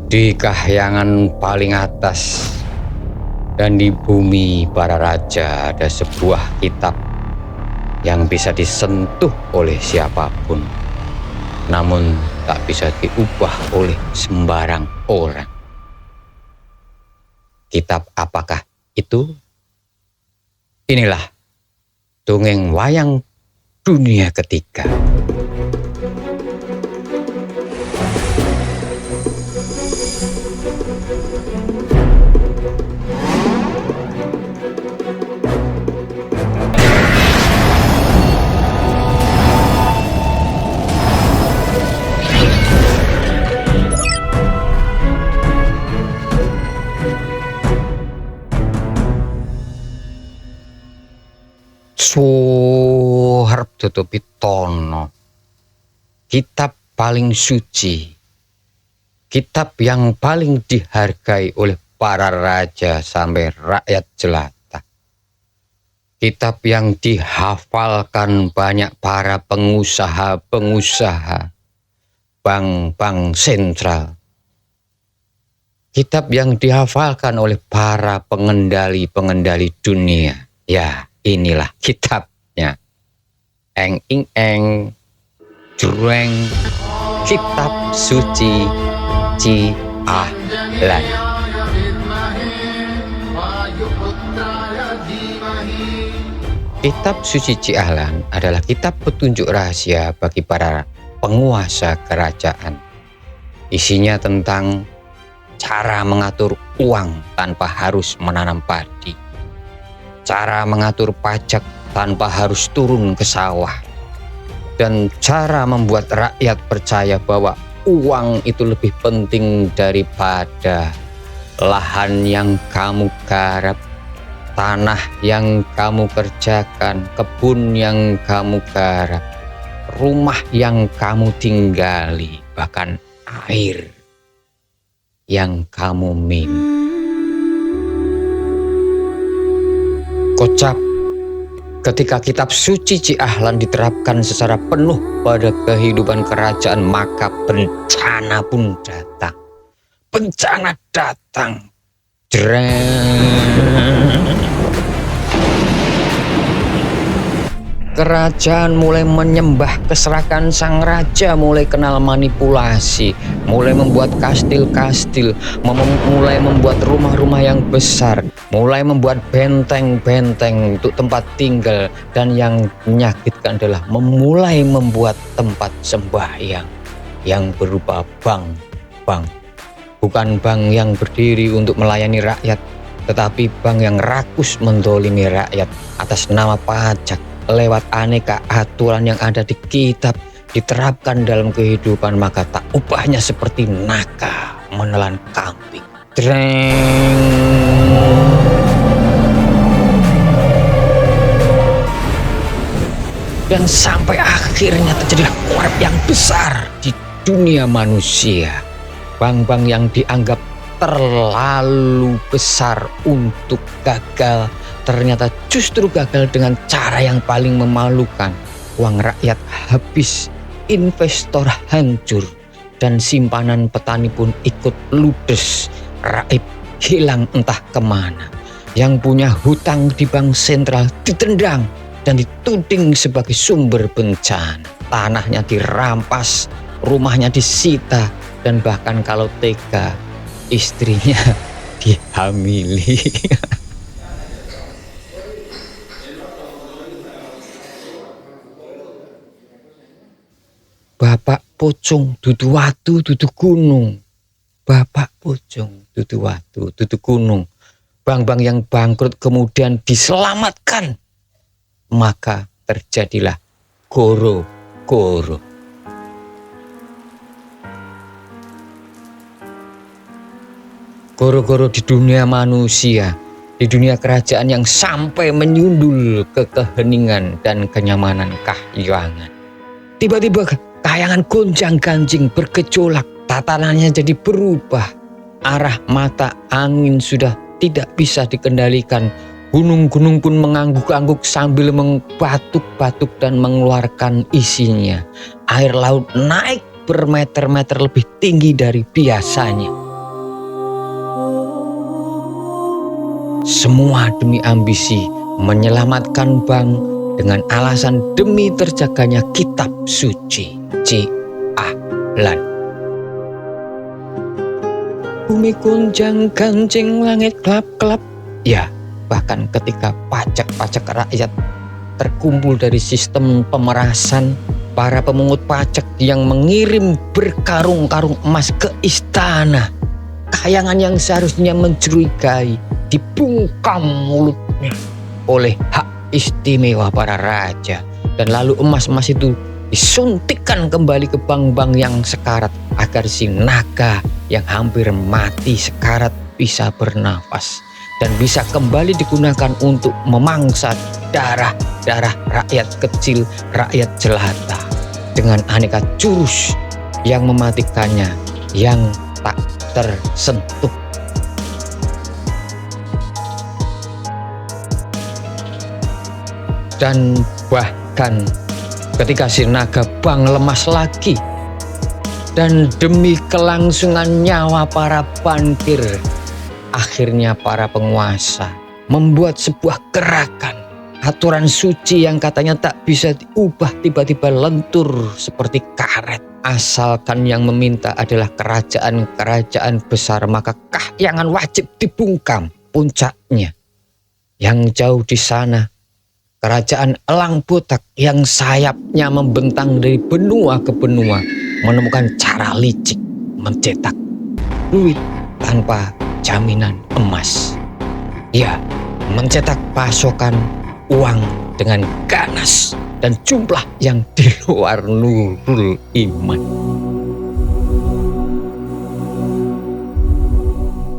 Di kahyangan paling atas dan di bumi para raja ada sebuah kitab yang bisa disentuh oleh siapapun, namun tak bisa diubah oleh sembarang orang. Kitab apakah itu? Inilah dongeng wayang dunia ketiga. Harep tutupi tono. Kitab paling suci, kitab yang paling dihargai oleh para raja sampai rakyat jelata, kitab yang dihafalkan banyak para pengusaha-pengusaha, bank-bank sentral, kitab yang dihafalkan oleh para pengendali-pengendali dunia. Ya, inilah kitabnya. Eng ing eng, jreng, kitab suci Ci Ahlan. Kitab suci Ci Ahlan adalah kitab petunjuk rahasia bagi para penguasa kerajaan. Isinya tentang cara mengatur uang tanpa harus menanam padi, cara mengatur pajak tanpa harus turun ke sawah, dan cara membuat rakyat percaya bahwa uang itu lebih penting daripada lahan yang kamu garap, tanah yang kamu kerjakan, kebun yang kamu garap, rumah yang kamu tinggali, bahkan air yang kamu minum. Kocap ketika kitab suci Ci Ahlan diterapkan secara penuh pada kehidupan kerajaan, maka bencana pun datang. Bencana datang. Kerajaan mulai menyembah keserakahan sang raja, mulai kenal manipulasi, mulai membuat kastil-kastil, mulai membuat rumah-rumah yang besar, mulai membuat benteng-benteng untuk tempat tinggal, dan yang menyakitkan adalah memulai membuat tempat sembahyang yang berupa bank. Bukan bank yang berdiri untuk melayani rakyat, tetapi bank yang rakus mendolimi rakyat atas nama pajak. Lewat aneka aturan yang ada di kitab diterapkan dalam kehidupan, maka tak ubahnya seperti naga menelan kambing. Dan sampai akhirnya terjadilah korup yang besar di dunia manusia. Bank-bank yang dianggap terlalu besar untuk gagal ternyata justru gagal dengan cara yang paling memalukan. Uang rakyat habis, investor hancur, dan simpanan petani pun ikut ludes. Rakyat hilang entah kemana. Yang punya hutang di bank sentral ditendang dan dituding sebagai sumber bencana. Tanahnya dirampas, rumahnya disita, dan bahkan kalau tega, istrinya dihamili. Bapak pocong dudu watu dudu gunung. Bapak pocong dudu watu dudu gunung. Bank-bank yang bangkrut kemudian diselamatkan. Maka terjadilah goro-goro. Goro-goro di dunia manusia, di dunia kerajaan yang sampai menyundul ke keheningan dan kenyamanan kahyangan. Tiba-tiba kayangan gonjang-ganjing bergejolak, tatanannya jadi berubah. Arah mata angin sudah tidak bisa dikendalikan. Gunung-gunung pun mengangguk-angguk sambil membatuk-batuk dan mengeluarkan isinya. Air laut naik bermeter-meter lebih tinggi dari biasanya. Semua demi ambisi menyelamatkan Bang dengan alasan demi terjaganya kitab suci Ci Ahlan. Bumi gunjang ganjing, langit kelap-kelap. Ya, bahkan ketika pajak-pajak rakyat terkumpul dari sistem pemerasan, para pemungut pajak yang mengirim berkarung-karung emas ke istana, kayangan yang seharusnya mencurigai dibungkam mulutnya oleh hak istimewa para raja, dan lalu emas-emas itu disuntikkan kembali ke bank-bank yang sekarat agar si naga yang hampir mati sekarat bisa bernafas dan bisa kembali digunakan untuk memangsa darah-darah rakyat kecil, rakyat jelata dengan aneka jurus yang mematikannya yang tak tersentuh. Dan bahkan ketika si naga Bang lemas lagi dan demi kelangsungan nyawa para bankir, akhirnya para penguasa membuat sebuah gerakan aturan suci yang katanya tak bisa diubah tiba-tiba lentur seperti karet. Asalkan yang meminta adalah kerajaan-kerajaan besar, maka kahyangan wajib dibungkam. Puncaknya yang jauh di sana, kerajaan elang botak yang sayapnya membentang dari benua ke benua menemukan cara licik mencetak duit tanpa jaminan emas. Ya, mencetak pasokan uang dengan ganas dan jumlah yang di luar nurul iman.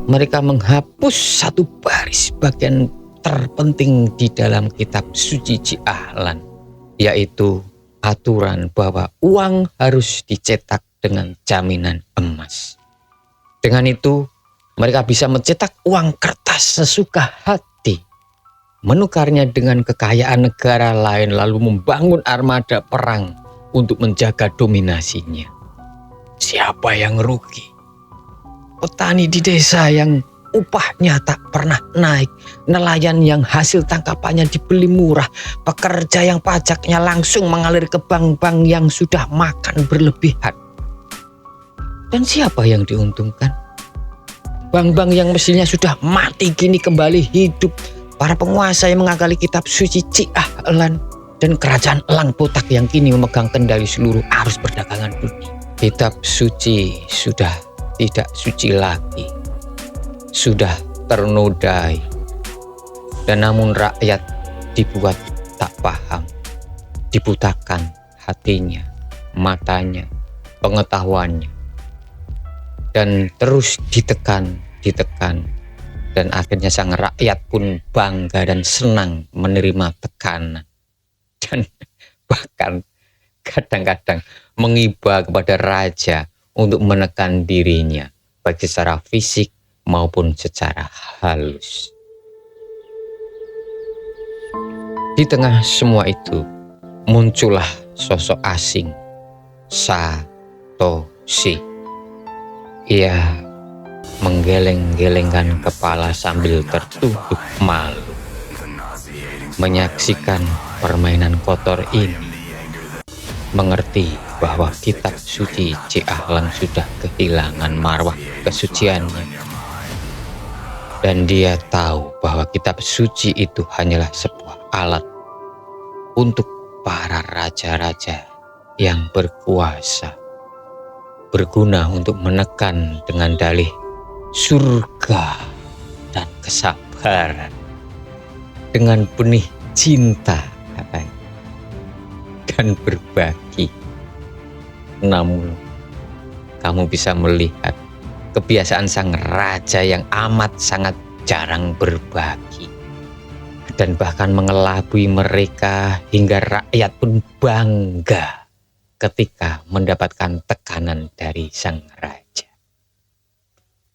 Mereka menghapus satu baris bagian terpenting di dalam kitab suci Ci Ahlan, yaitu aturan bahwa uang harus dicetak dengan jaminan emas. Dengan itu, mereka bisa mencetak uang kertas sesuka hati, menukarnya dengan kekayaan negara lain, lalu membangun armada perang untuk menjaga dominasinya. Siapa yang rugi? Petani di desa yang upahnya tak pernah naik, nelayan yang hasil tangkapannya dibeli murah, pekerja yang pajaknya langsung mengalir ke bank-bank yang sudah makan berlebihan. Dan siapa yang diuntungkan? Bank-bank yang mestinya sudah mati kini kembali hidup. Para penguasa yang mengakali kitab suci Ci Ahlan dan kerajaan elang botak yang kini memegang kendali seluruh arus perdagangan dunia. Kitab suci sudah tidak suci lagi, sudah ternodai, dan namun rakyat dibuat tak paham, dibutakan hatinya, matanya, pengetahuannya, dan terus ditekan, dan akhirnya sang rakyat pun bangga dan senang menerima tekanan, dan bahkan kadang-kadang mengiba kepada raja untuk menekan dirinya, baik secara fisik maupun secara halus. Di tengah semua itu, muncullah sosok asing, Satoshi. Ia menggeleng-gelengkan kepala sambil tertunduk malu, menyaksikan permainan kotor ini, mengerti bahwa kitab suci Ci Ahlan sudah kehilangan marwah kesuciannya. Dan dia tahu bahwa kitab suci itu hanyalah sebuah alat untuk para raja-raja yang berkuasa, berguna untuk menekan dengan dalih surga dan kesabaran, dengan benih cinta dan berbagi. Namun kamu bisa melihat kebiasaan sang raja yang amat sangat jarang berbagi, dan bahkan mengelabui mereka hingga rakyat pun bangga ketika mendapatkan tekanan dari sang raja.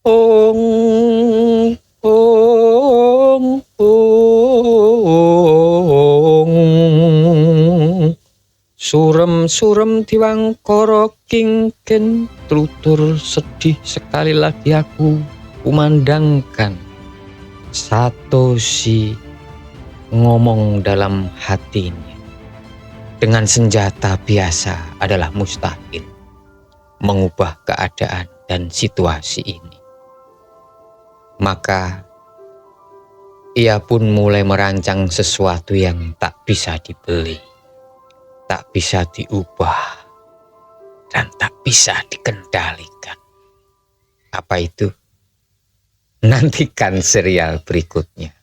Ong, ong, ong. Surem-surem diwangkara kingken, tutur sedih sekali lagi aku kumandangkan Satoshi ngomong dalam hatinya, dengan senjata biasa adalah mustahil mengubah keadaan dan situasi ini. Maka ia pun mulai merancang sesuatu yang tak bisa dibeli, tak bisa diubah, dan tak bisa dikendalikan. Apa itu? Nantikan serial berikutnya.